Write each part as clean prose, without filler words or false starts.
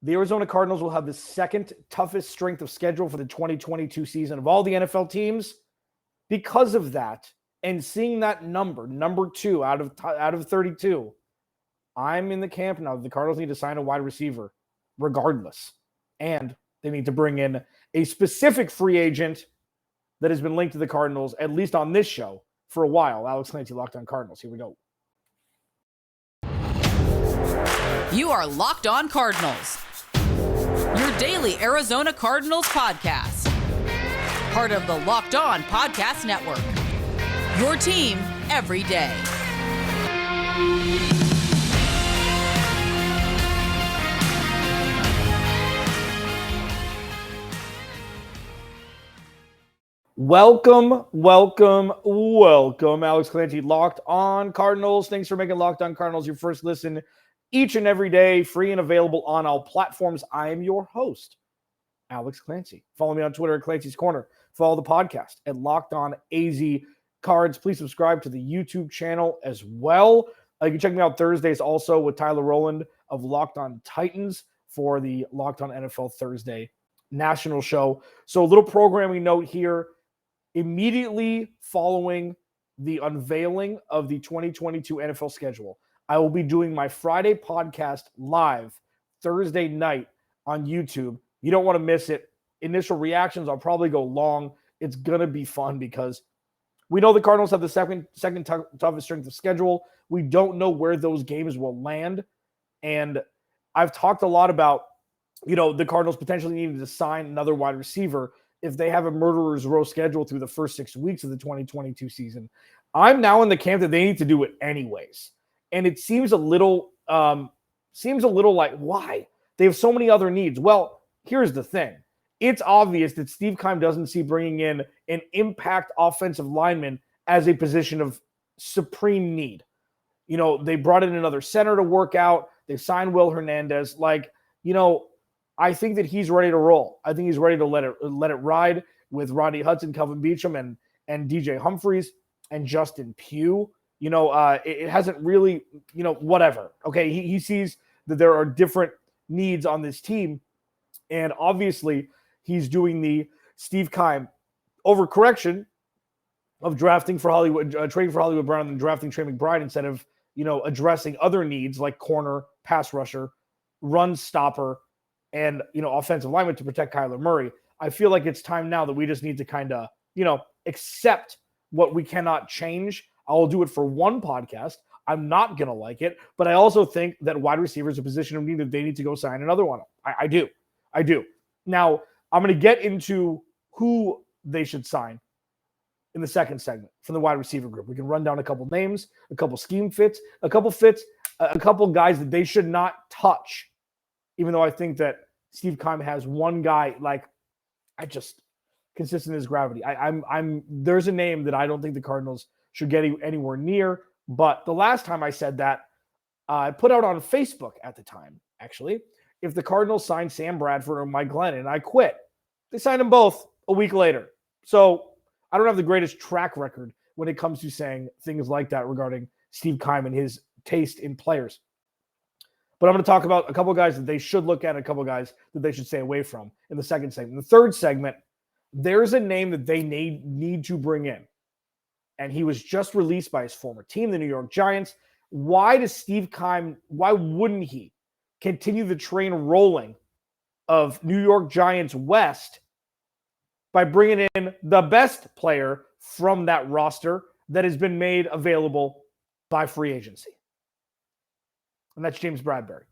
The Arizona Cardinals will have the second toughest strength of schedule for the 2022 season of all the NFL teams. Because of that, and seeing that number 2 out of 32, I'm in the camp now. The Cardinals need to sign a wide receiver regardless. And they need to bring in a specific free agent that has been linked to the Cardinals, at least on this show, for a while. Alex Clancy, Locked On Cardinals. Here we go. You are Locked On Cardinals, your daily Arizona Cardinals podcast. Part of the Locked On Podcast Network, your team every day. Welcome. Alex Clancy, Locked On Cardinals. Thanks for making Locked On Cardinals your first listen each and every day, free and available on all platforms. I am your host, Alex Clancy. Follow me on Twitter at Clancy's Corner. Follow the podcast at Locked On AZ Cards. Please subscribe to the YouTube channel as well. You can check me out Thursdays also with Tyler Rowland of Locked On Titans for the Locked On NFL Thursday national show. So a little programming note here. Immediately following the unveiling of the 2022 NFL schedule, I will be doing my Friday podcast live Thursday night on YouTube. You don't want to miss it. Initial reactions, I'll probably go long. It's going to be fun because we know the Cardinals have the second toughest strength of schedule. We don't know where those games will land. And I've talked a lot about, the Cardinals potentially needing to sign another wide receiver if they have a murderer's row schedule through the first 6 weeks of the 2022 season. I'm now in the camp that they need to do it anyways. And it seems a little like, why? They have so many other needs. Well, here's the thing. It's obvious that Steve Keim doesn't see bringing in an impact offensive lineman as a position of supreme need. They brought in another center to work out. They signed Will Hernandez. I think that he's ready to roll. I think he's ready to let it ride with Rodney Hudson, Kelvin Beachum, and DJ Humphries and Justin Pugh. It hasn't really, whatever. Okay, he sees that there are different needs on this team, and obviously he's doing the Steve Keim overcorrection of trading for Hollywood Brown and drafting Trey McBride instead of, addressing other needs like corner, pass rusher, run stopper, and, offensive lineman to protect Kyler Murray. I feel like it's time now that we just need to kind of, accept what we cannot change. I'll do it for one podcast. I'm not going to like it, but I also think that wide receiver is a position of need that they need to go sign another one. I do. Now, I'm going to get into who they should sign in the second segment from the wide receiver group. We can run down a couple names, a couple scheme fits, a couple guys that they should not touch, even though I think that Steve Keim has one guy, consistent as gravity. There's a name that I don't think the Cardinals should get anywhere near. But the last time I said that, I put out on Facebook at the time, actually, if the Cardinals signed Sam Bradford or Mike Gladney, and I quit. They signed them both a week later. So I don't have the greatest track record when it comes to saying things like that regarding Steve Keim and his taste in players. But I'm going to talk about a couple of guys that they should look at, a couple of guys that they should stay away from in the second segment. The third segment, there's a name that they need to bring in. And he was just released by his former team, the New York Giants. Why wouldn't he continue the train rolling of New York Giants West by bringing in the best player from that roster that has been made available by free agency? And that's James Bradberry.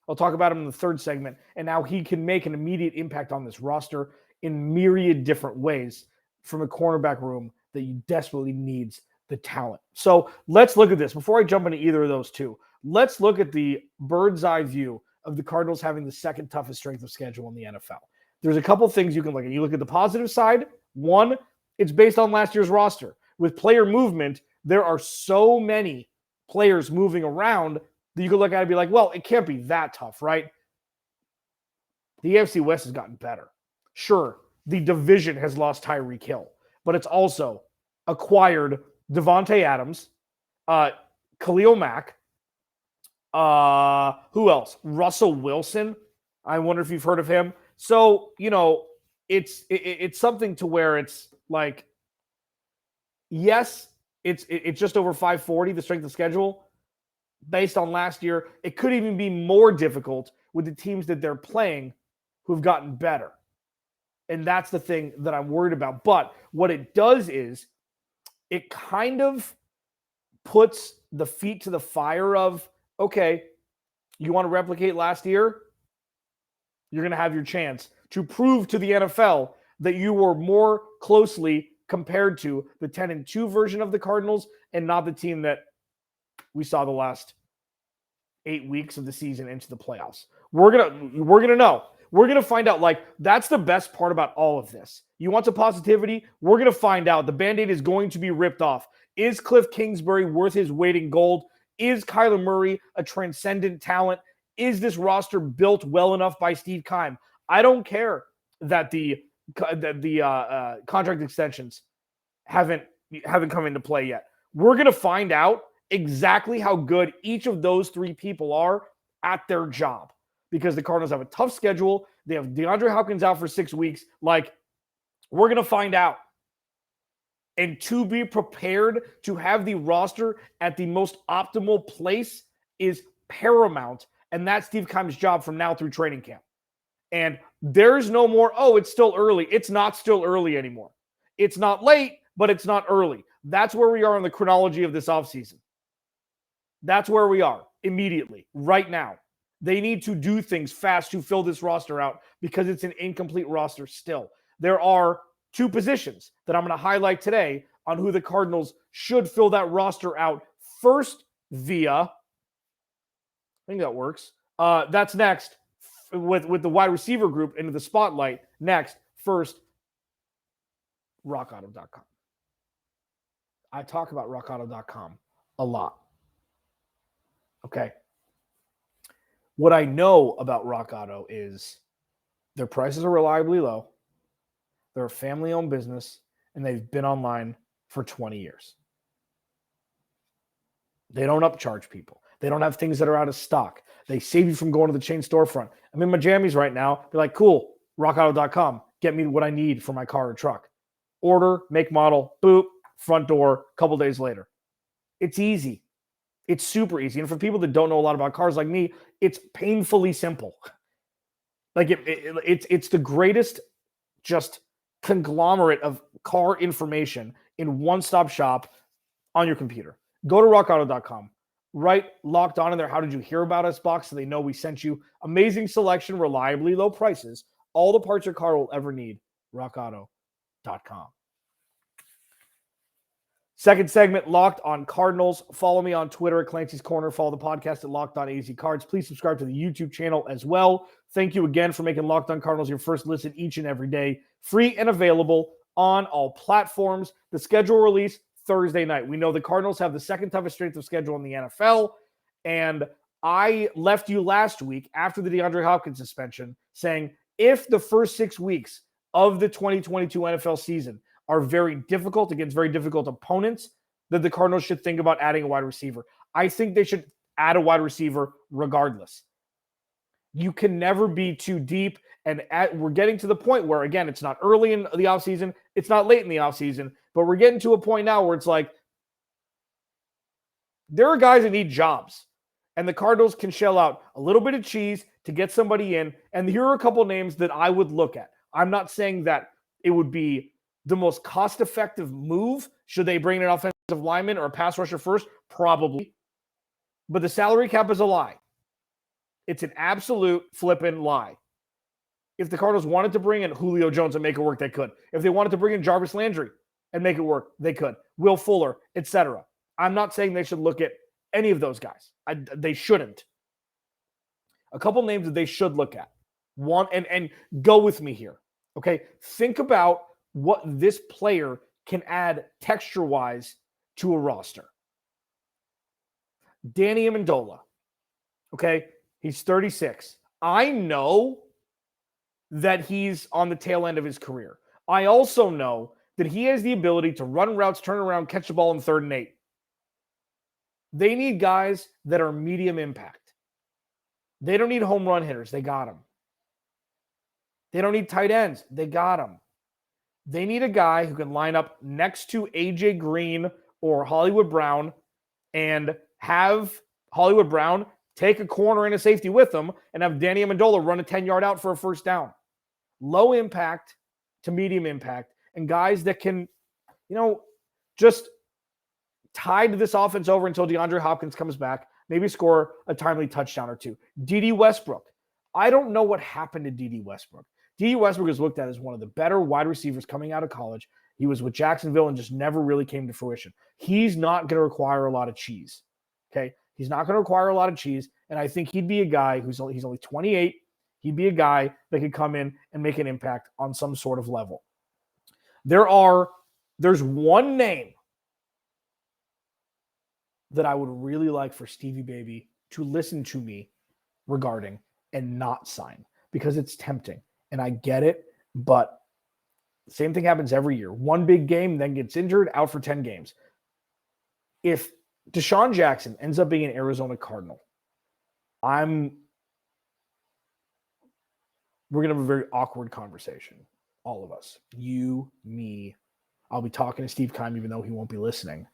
I'll talk about him in the third segment and how he can make an immediate impact on this roster in myriad different ways from a cornerback room that you desperately needs the talent. So let's look at this. Before I jump into either of those two, let's look at the bird's eye view of the Cardinals having the second toughest strength of schedule in the NFL. There's a couple things you can look at. You look at the positive side. One, it's based on last year's roster. With player movement, there are so many players moving around that you could look at it and be like, well, it can't be that tough, right? The AFC West has gotten better. Sure, the division has lost Tyreek Hill, but it's also acquired Devontae Adams, Khalil Mack, who else? Russell Wilson. I wonder if you've heard of him. So, it's something to where it's like, yes, it's just over 540, the strength of schedule. Based on last year, it could even be more difficult with the teams that they're playing who've gotten better. And that's the thing that I'm worried about. But what it does is it kind of puts the feet to the fire of, okay, you want to replicate last year? You're going to have your chance to prove to the NFL that you were more closely compared to the 10-2 version of the Cardinals and not the team that we saw the last 8 weeks of the season into the playoffs. We're gonna know. We're gonna find out. Like, that's the best part about all of this. You want some positivity? We're gonna find out. The Band-Aid is going to be ripped off. Is Cliff Kingsbury worth his weight in gold? Is Kyler Murray a transcendent talent? Is this roster built well enough by Steve Keim? I don't care that the contract extensions haven't come into play yet. We're gonna find out exactly how good each of those three people are at their job, because the Cardinals have a tough schedule. They have DeAndre Hopkins out for 6 weeks. Like, we're going to find out. And to be prepared to have the roster at the most optimal place is paramount. And that's Steve Keim's job from now through training camp. And there's no more, it's still early. It's not still early anymore. It's not late, but it's not early. That's where we are in the chronology of this offseason. That's where we are immediately, right now. They need to do things fast to fill this roster out because it's an incomplete roster still. There are 2 positions that I'm going to highlight today on who the Cardinals should fill that roster out first via, I think that works. That's next with the wide receiver group into the spotlight. Next, first, rockauto.com. I talk about rockauto.com a lot. Okay. What I know about Rock Auto is their prices are reliably low. They're a family-owned business, and they've been online for 20 years. They don't upcharge people. They don't have things that are out of stock. They save you from going to the chain storefront. I'm in my jammies right now. They're like, cool, rockauto.com. Get me what I need for my car or truck. Order, make, model, boop, front door, a couple days later. It's easy. It's super easy. And for people that don't know a lot about cars like me, it's painfully simple. Like it's the greatest just conglomerate of car information in one-stop shop on your computer. Go to rockauto.com. Write Locked On in there. How did you hear about us box so they know we sent you. Amazing selection, reliably low prices, all the parts your car will ever need. rockauto.com. Second segment, Locked On Cardinals. Follow me on Twitter at Clancy's Corner. Follow the podcast at Locked On AZ Cards. Please subscribe to the YouTube channel as well. Thank you again for making Locked On Cardinals your first listen each and every day. Free and available on all platforms. The schedule release Thursday night. We know the Cardinals have the second toughest strength of schedule in the NFL. And I left you last week after the DeAndre Hopkins suspension saying if the first 6 weeks of the 2022 NFL season are very difficult against very difficult opponents, that the Cardinals should think about adding a wide receiver. I think they should add a wide receiver regardless. You can never be too deep, and we're getting to the point where, again, it's not early in the offseason, it's not late in the offseason, but we're getting to a point now where it's like there are guys that need jobs, and the Cardinals can shell out a little bit of cheese to get somebody in, and here are a couple names that I would look at. I'm not saying that it would be the most cost-effective move. Should they bring in an offensive lineman or a pass rusher first? Probably. But the salary cap is a lie. It's an absolute flippin' lie. If the Cardinals wanted to bring in Julio Jones and make it work, they could. If they wanted to bring in Jarvis Landry and make it work, they could. Will Fuller, etc. I'm not saying they should look at any of those guys. They shouldn't. A couple names that they should look at. One, and go with me here. Okay? Think about what this player can add texture-wise to a roster. Danny Amendola. Okay? He's 36. I know that he's on the tail end of his career. I also know that he has the ability to run routes, turn around, catch the ball in 3rd and 8. They need guys that are medium impact. They don't need home run hitters. They got them. They don't need tight ends. They got them. They need a guy who can line up next to A.J. Green or Hollywood Brown and have Hollywood Brown take a corner and a safety with him and have Danny Amendola run a 10-yard out for a first down. Low impact to medium impact, and guys that can, just tide this offense over until DeAndre Hopkins comes back, maybe score a timely touchdown or two. D.D. Westbrook. I don't know what happened to D.D. Westbrook. D.D. Westbrook is looked at as one of the better wide receivers coming out of college. He was with Jacksonville and just never really came to fruition. He's not going to require a lot of cheese. Okay? He's not going to require a lot of cheese, and I think he'd be a guy he's only 28. He'd be a guy that could come in and make an impact on some sort of level. There's one name that I would really like for Stevie Baby to listen to me regarding and not sign, because it's tempting. And I get it, but same thing happens every year. One big game, then gets injured, out for 10 games. If Deshaun Jackson ends up being an Arizona Cardinal, we're going to have a very awkward conversation. All of us. You, me. I'll be talking to Steve Keim, even though he won't be listening.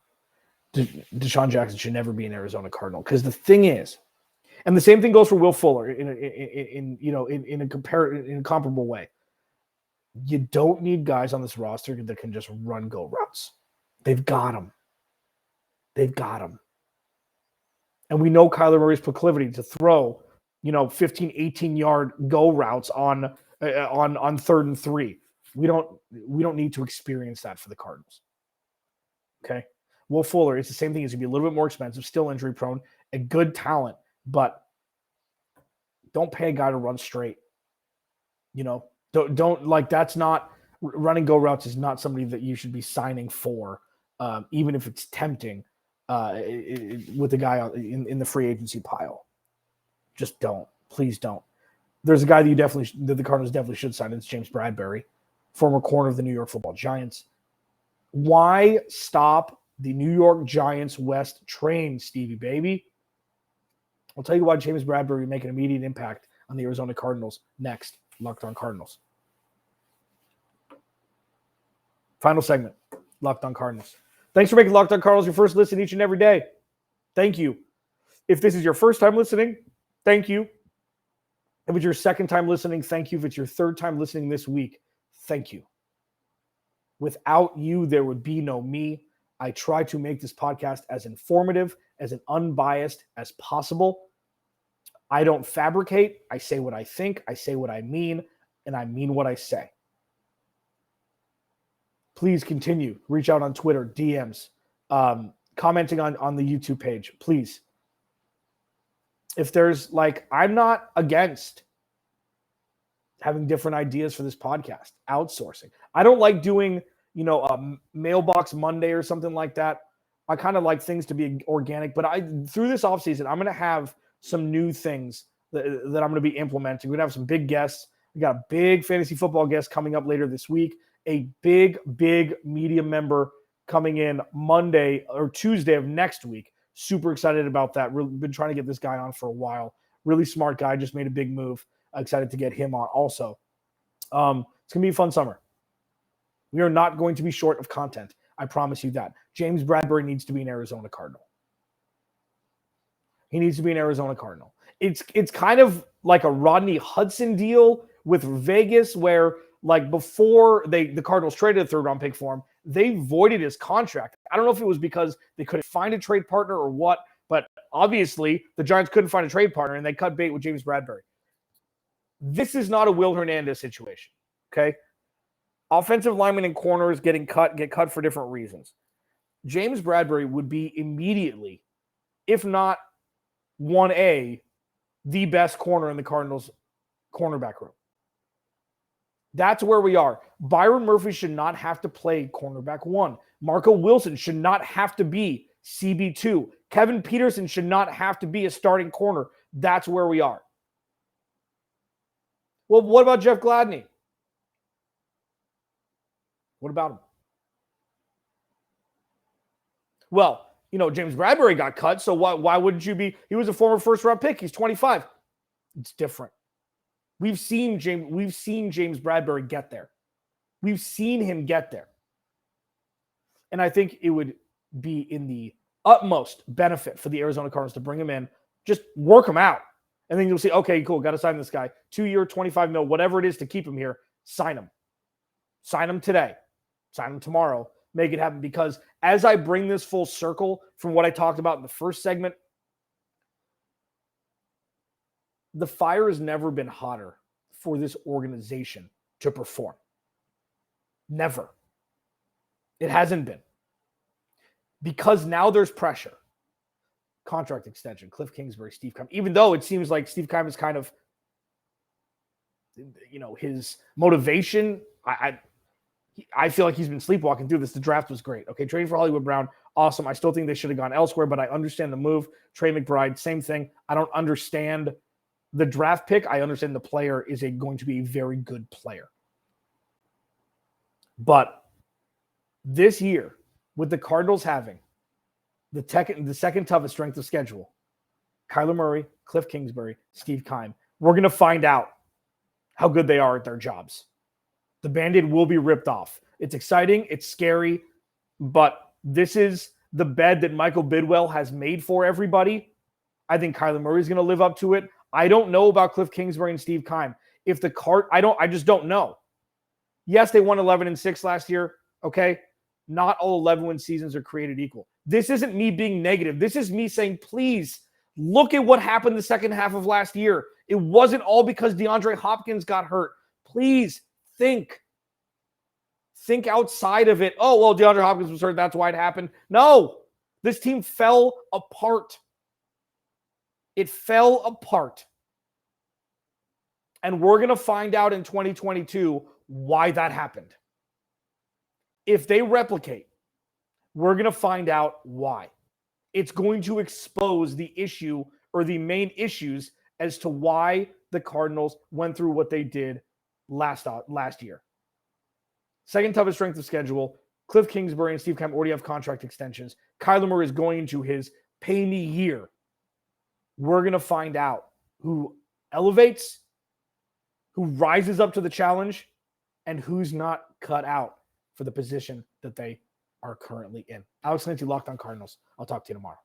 Deshaun Jackson should never be an Arizona Cardinal. Because the thing is, and the same thing goes for Will Fuller in a comparable way. You don't need guys on this roster that can just run go routes. They've got them. And we know Kyler Murray's proclivity to throw, 15, 18-yard go routes on 3rd and 3. We don't need to experience that for the Cardinals. Okay? Will Fuller, it's the same thing. He's going to be a little bit more expensive, still injury prone, a good talent, but don't pay a guy to run straight. Don't like, that's not, running go routes is not somebody that you should be signing for, even if it's tempting with the guy in the free agency pile. Just don't. Please don't. There's a guy that the Cardinals definitely should sign. It's James Bradberry, former corner of the New York Football Giants. Why stop the New York Giants West train, Stevie Baby? I'll tell you why James Bradberry will make an immediate impact on the Arizona Cardinals next. Locked On Cardinals. Final segment. Locked On Cardinals. Thanks for making Locked On Cardinals your first listen each and every day. Thank you. If this is your first time listening, thank you. If it's your second time listening, thank you. If it's your third time listening this week, thank you. Without you, there would be no me. I try to make this podcast as informative, as unbiased as possible. I don't fabricate. I say what I think. I say what I mean, and I mean what I say. Please continue. Reach out on Twitter, DMs, commenting on the YouTube page, please. If there's I'm not against having different ideas for this podcast, outsourcing. I don't like doing, a mailbox Monday or something like that. I kind of like things to be organic, but through this offseason, I'm going to have some new things that I'm going to be implementing. We're going to have some big guests. We got a big fantasy football guest coming up later this week. A big media member coming in Monday or Tuesday of next week. Super excited about that. Really been trying to get this guy on for a while. Really smart guy. Just made a big move. Excited to get him on also. It's going to be a fun summer. We are not going to be short of content. I promise you that. James Bradberry needs to be an Arizona Cardinal. He needs to be an Arizona Cardinal. It's kind of like a Rodney Hudson deal with Vegas where before the Cardinals traded a third-round pick for him, they voided his contract. I don't know if it was because they couldn't find a trade partner or what, but obviously the Giants couldn't find a trade partner and they cut bait with James Bradberry. This is not a Will Hernandez situation, okay? Offensive linemen and corners get cut for different reasons. James Bradberry would be immediately, if not 1A, the best corner in the Cardinals cornerback room. That's where we are. Byron Murphy should not have to play cornerback 1. Marco Wilson should not have to be CB2. Kevin Peterson should not have to be a starting corner. That's where we are. Well, what about Jeff Gladney? What about him? Well, James Bradberry got cut, so why wouldn't you be? He was a former first-round pick. He's 25. It's different. We've seen James Bradberry get there. We've seen him get there. And I think it would be in the utmost benefit for the Arizona Cardinals to bring him in, just work him out. And then you'll see, okay, cool, got to sign this guy. 2-year, $25 million, whatever it is to keep him here, sign him. Sign him today. Sign him tomorrow. Make it happen. Because as I bring this full circle from what I talked about in the first segment, the fire has never been hotter for this organization to perform. Never. It hasn't been. Because now there's pressure. Contract extension, Cliff Kingsbury, Steve Keim. Even though it seems like Steve Keim is kind of, his motivation, I feel like he's been sleepwalking through this. The draft was great. Okay, trading for Hollywood Brown, awesome. I still think they should have gone elsewhere, but I understand the move. Trey McBride, same thing. I don't understand the draft pick. I understand the player is going to be a very good player. But this year, with the Cardinals having the second toughest strength of schedule, Kyler Murray, Cliff Kingsbury, Steve Keim, we're going to find out how good they are at their jobs. The Band-Aid will be ripped off. It's exciting. It's scary. But this is the bed that Michael Bidwell has made for everybody. I think Kyler Murray is going to live up to it. I don't know about Cliff Kingsbury and Steve Keim. I just don't know. Yes, they won 11-6 last year. Okay. Not all 11-win seasons are created equal. This isn't me being negative. This is me saying, please look at what happened the second half of last year. It wasn't all because DeAndre Hopkins got hurt. Please think outside of it. Oh, well, DeAndre Hopkins was hurt. That's why it happened. No, this team fell apart. It fell apart. And we're going to find out in 2022 why that happened. If they replicate, we're going to find out why. It's going to expose the issue or the main issues as to why the Cardinals went through what they did last year. Second toughest strength of schedule. Cliff Kingsbury and Steve Keim already have contract extensions. Kyler Murray is going into his pay me year. We're going to find out who elevates, who rises up to the challenge, and who's not cut out for the position that they are currently in. Alex Clancy, Locked On Cardinals. I'll talk to you tomorrow.